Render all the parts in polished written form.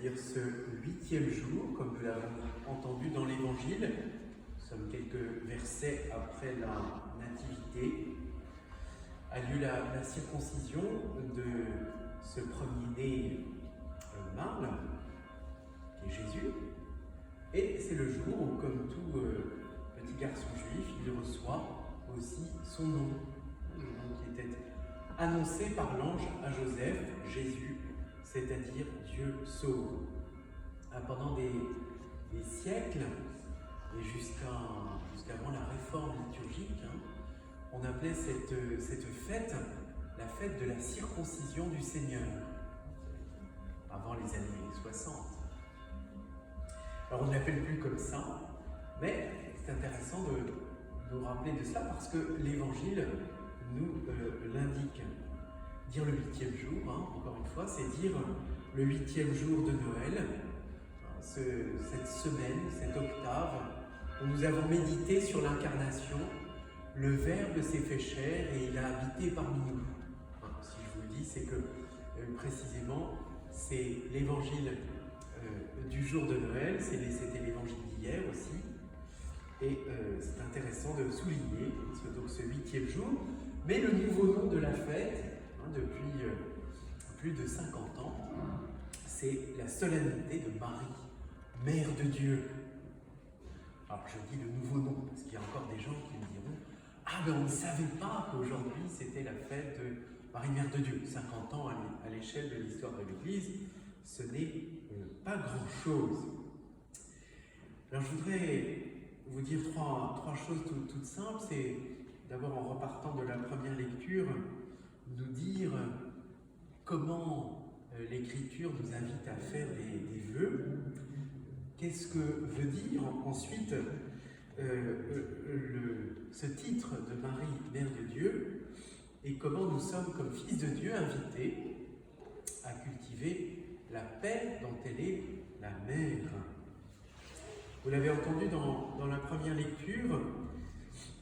c'est-à-dire ce 8e jour, comme nous l'avons entendu dans l'Évangile. Nous sommes quelques versets après la Nativité. A lieu la circoncision de ce premier-né mâle, qui est Jésus. Et c'est le jour où, comme tout petit garçon juif, il reçoit aussi son nom, qui était annoncé par l'ange à Joseph, Jésus, c'est-à-dire Dieu sauve. Pendant des siècles, et jusqu'avant la réforme liturgique, on appelait cette fête la fête de la circoncision du Seigneur, avant les années 60. Alors on ne l'appelle plus comme ça, mais c'est intéressant de nous rappeler de cela parce que l'Évangile nous l'indique. Dire le 8e jour, encore une fois, c'est dire le 8e jour de Noël, cette semaine, cette octave, où nous avons médité sur l'incarnation. Le Verbe s'est fait chair et il a habité parmi nous. Si je vous le dis, c'est que précisément, c'est l'Évangile du jour de Noël, c'était l'Évangile d'hier aussi. Et c'est intéressant de souligner donc ce 8e jour, mais le nouveau nom de la fête, depuis plus de 50 ans, c'est la solennité de Marie, Mère de Dieu. Alors je dis le nouveau nom, parce qu'il y a encore des gens qui me diront « Ah ben on ne savait pas qu'aujourd'hui c'était la fête de Marie, Mère de Dieu ». 50 ans à l'échelle de l'histoire de l'Église, ce n'est pas grand-chose. Alors je voudrais vous dire trois choses toutes simples. C'est d'abord, en repartant de la première lecture, nous dire comment l'Écriture nous invite à faire des vœux. Qu'est-ce que veut dire ensuite ce titre de Marie, Mère de Dieu, et comment nous sommes, comme fils de Dieu, invités à cultiver la paix dont elle est la mère. Vous l'avez entendu dans la première lecture,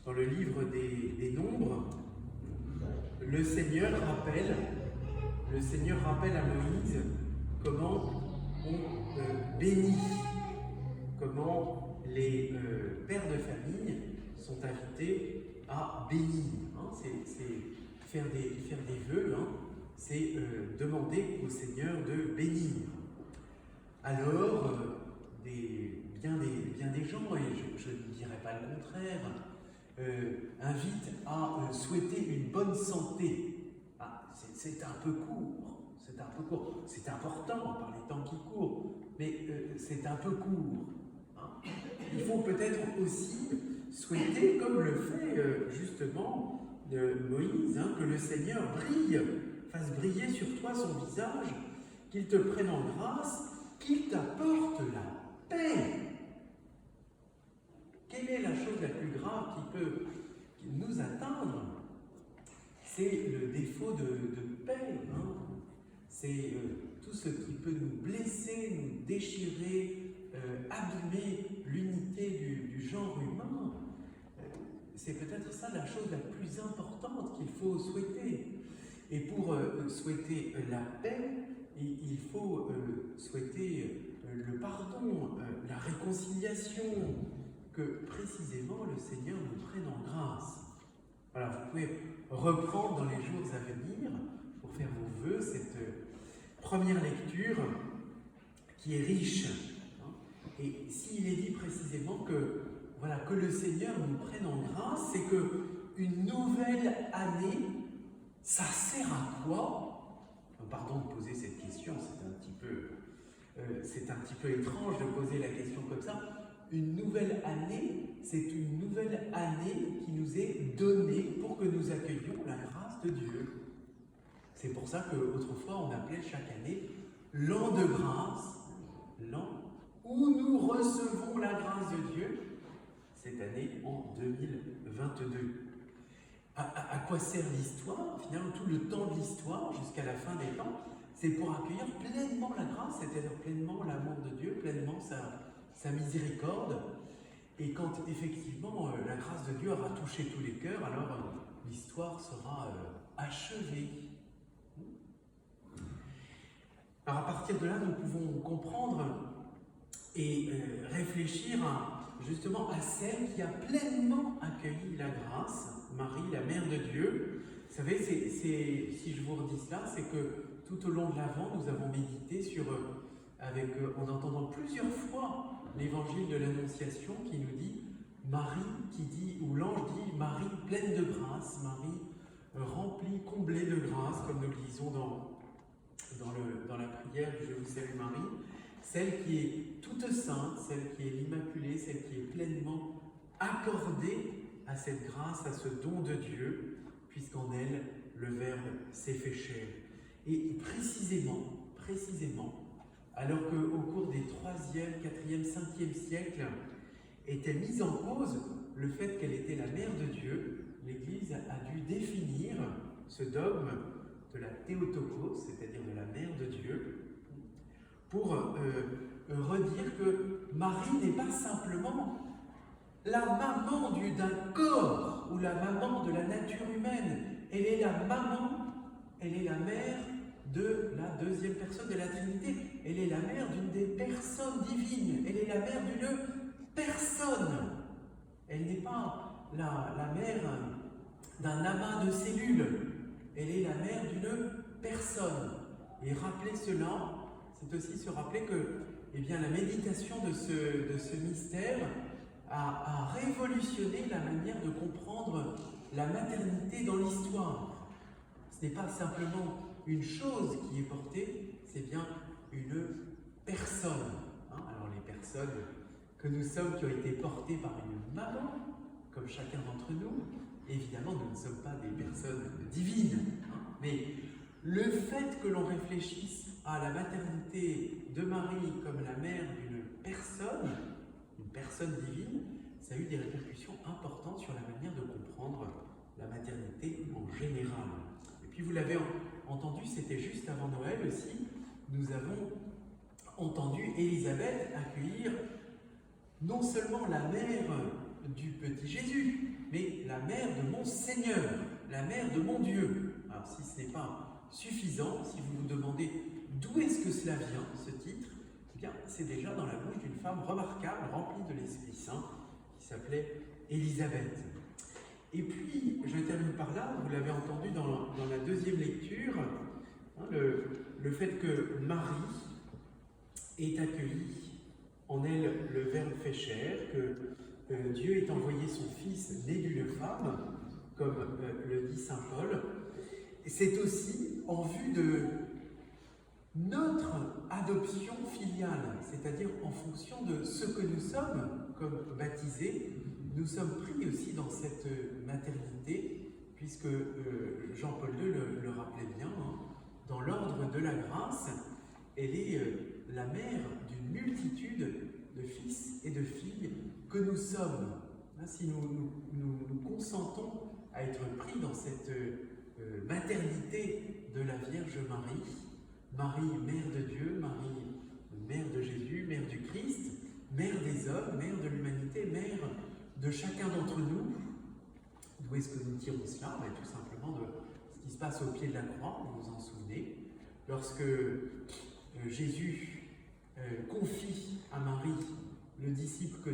dans le livre des Nombres, le Seigneur rappelle à Moïse comment on bénit, comment les pères de famille sont invités à bénir. C'est faire des vœux, c'est demander au Seigneur de bénir. Alors, bien des gens, et je ne dirais pas le contraire, invitent à souhaiter une bonne santé. C'est un peu court, c'est important par les temps qui courent, mais c'est un peu court. Il faut peut-être aussi souhaiter, comme le fait justement Moïse, que le Seigneur fasse briller sur toi son visage, qu'il te prenne en grâce, qu'il t'apporte la paix. Quelle est la chose la plus grave qui peut nous atteindre? C'est le défaut de paix. C'est tout ce qui peut nous blesser, nous déchirer, abîmer l'unité du genre humain. C'est peut-être ça la chose la plus importante qu'il faut souhaiter. Et pour souhaiter la paix, il faut souhaiter le pardon, la réconciliation, que précisément le Seigneur nous prenne en grâce. Voilà, vous pouvez reprendre dans les jours à venir, pour faire vos vœux, cette première lecture qui est riche. Et s'il est dit précisément que le Seigneur nous prenne en grâce, c'est qu'une nouvelle année, ça sert à quoi? Pardon de poser cette question, c'est un petit peu étrange de poser la question comme ça. Une nouvelle année, c'est une nouvelle année qui nous est donnée pour que nous accueillions la grâce de Dieu. C'est pour ça qu'autrefois on appelait chaque année l'an de grâce, l'an où nous recevons la grâce de Dieu, cette année en 2022. À quoi sert l'histoire? Finalement, tout le temps de l'histoire, jusqu'à la fin des temps, c'est pour accueillir pleinement la grâce, c'est-à-dire pleinement l'amour de Dieu, pleinement sa miséricorde. Et quand effectivement la grâce de Dieu aura touché tous les cœurs, alors l'histoire sera achevée. Alors à partir de là, nous pouvons comprendre et réfléchir justement à celle qui a pleinement accueilli la grâce, Marie, la Mère de Dieu. Vous savez, si je vous redis cela, c'est que tout au long de l'Avent, nous avons médité sur, en entendant plusieurs fois l'évangile de l'Annonciation qui nous dit Marie, où l'ange dit Marie pleine de grâce, Marie remplie, comblée de grâce, comme nous le lisons dans la prière du Je vous salue Marie, celle qui est toute sainte, celle qui est l'Immaculée, celle qui est pleinement accordée à cette grâce, à ce don de Dieu, puisqu'en elle, le Verbe s'est fait chair. Et précisément, alors qu'au cours des 3e, 4e, 5e siècles, était mise en cause le fait qu'elle était la Mère de Dieu, l'Église a dû définir ce dogme de la Théotokos, c'est-à-dire de la Mère de Dieu, pour redire que Marie n'est pas simplement la maman d'un corps ou la maman de la nature humaine. Elle est la maman, elle est la mère de la deuxième personne de la Trinité. Elle est la mère d'une des personnes divines. Elle est la mère d'une personne. Elle n'est pas la mère d'un amas de cellules. Elle est la mère d'une personne. Et rappeler cela, c'est aussi se rappeler que la méditation de ce mystère a révolutionné la manière de comprendre la maternité dans l'histoire. Ce n'est pas simplement une chose qui est portée, c'est bien une personne. Alors les personnes que nous sommes, qui ont été portées par une maman, comme chacun d'entre nous, évidemment nous ne sommes pas des personnes divines, mais le fait que l'on réfléchisse à la maternité de Marie comme la mère d'une personne divine, ça a eu des répercussions importantes sur la manière de comprendre la maternité en général. Et puis vous l'avez entendu, c'était juste avant Noël aussi, nous avons entendu Élisabeth accueillir non seulement la mère du petit Jésus, mais la mère de mon Seigneur, la mère de mon Dieu. Alors si ce n'est pas suffisant, si vous vous demandez d'où est-ce que cela vient, ce titre, eh bien c'est déjà dans la bouche d'une femme remarquable, remplie de l'Esprit Saint, qui s'appelait Élisabeth. Et puis, je termine par là, vous l'avez entendu dans la deuxième lecture, le fait que Marie ait accueilli en elle le Verbe fait chair, que Dieu ait envoyé son Fils né d'une femme, comme le dit saint Paul. Et c'est aussi en vue de notre adoption filiale, c'est-à-dire en fonction de ce que nous sommes comme baptisés, nous sommes pris aussi dans cette maternité, puisque Jean-Paul II le rappelait bien, dans l'ordre de la grâce, elle est la mère d'une multitude de fils et de filles que nous sommes. Si nous consentons à être pris dans cette maternité de la Vierge Marie, Marie, mère de Dieu, Marie, mère de Jésus, mère du Christ, mère des hommes, mère de l'humanité, mère de chacun d'entre nous. D'où est-ce que nous tirons cela? Tout simplement de ce qui se passe au pied de la croix, vous vous en souvenez, lorsque Jésus confie à Marie le disciple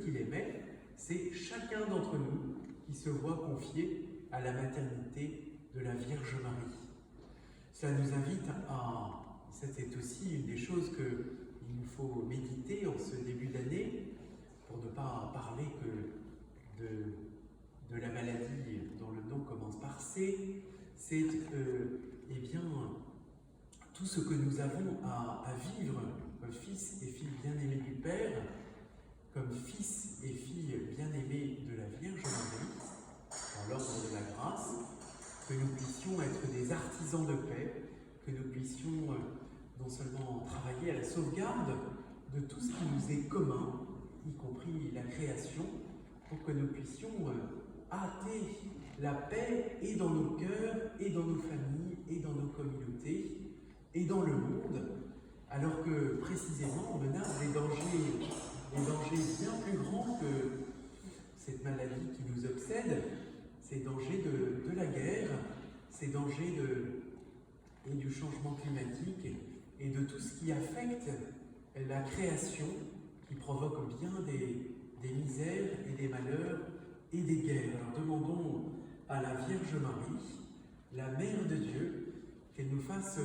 qu'il aimait, c'est chacun d'entre nous qui se voit confié à la maternité de la Vierge Marie. Cela nous invite c'est aussi une des choses qu'il nous faut méditer en ce début d'année, pour ne pas parler que de la maladie dont le nom commence par C, c'est tout ce que nous avons à vivre comme fils et filles bien-aimés du Père, comme fils et filles bien-aimés de la Vierge Marie, dans l'ordre de la grâce, que nous puissions être des artisans de paix, que nous puissions non seulement travailler à la sauvegarde de tout ce qui nous est commun, y compris la création, pour que nous puissions hâter la paix et dans nos cœurs, et dans nos familles, et dans nos communautés, et dans le monde, alors que précisément on menace des dangers bien plus grands que cette maladie qui nous obsède, ces dangers de la guerre, ces dangers et du changement climatique et de tout ce qui affecte la création, qui provoque bien des misères et des malheurs et des guerres. Alors demandons à la Vierge Marie, la Mère de Dieu, qu'elle nous fasse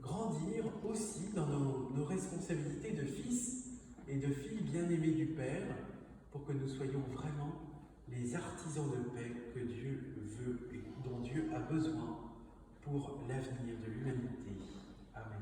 grandir aussi dans nos responsabilités de fils et de filles bien-aimés du Père, pour que nous soyons vraiment les artisans de paix que Dieu veut et dont Dieu a besoin pour l'avenir de l'humanité. Amen.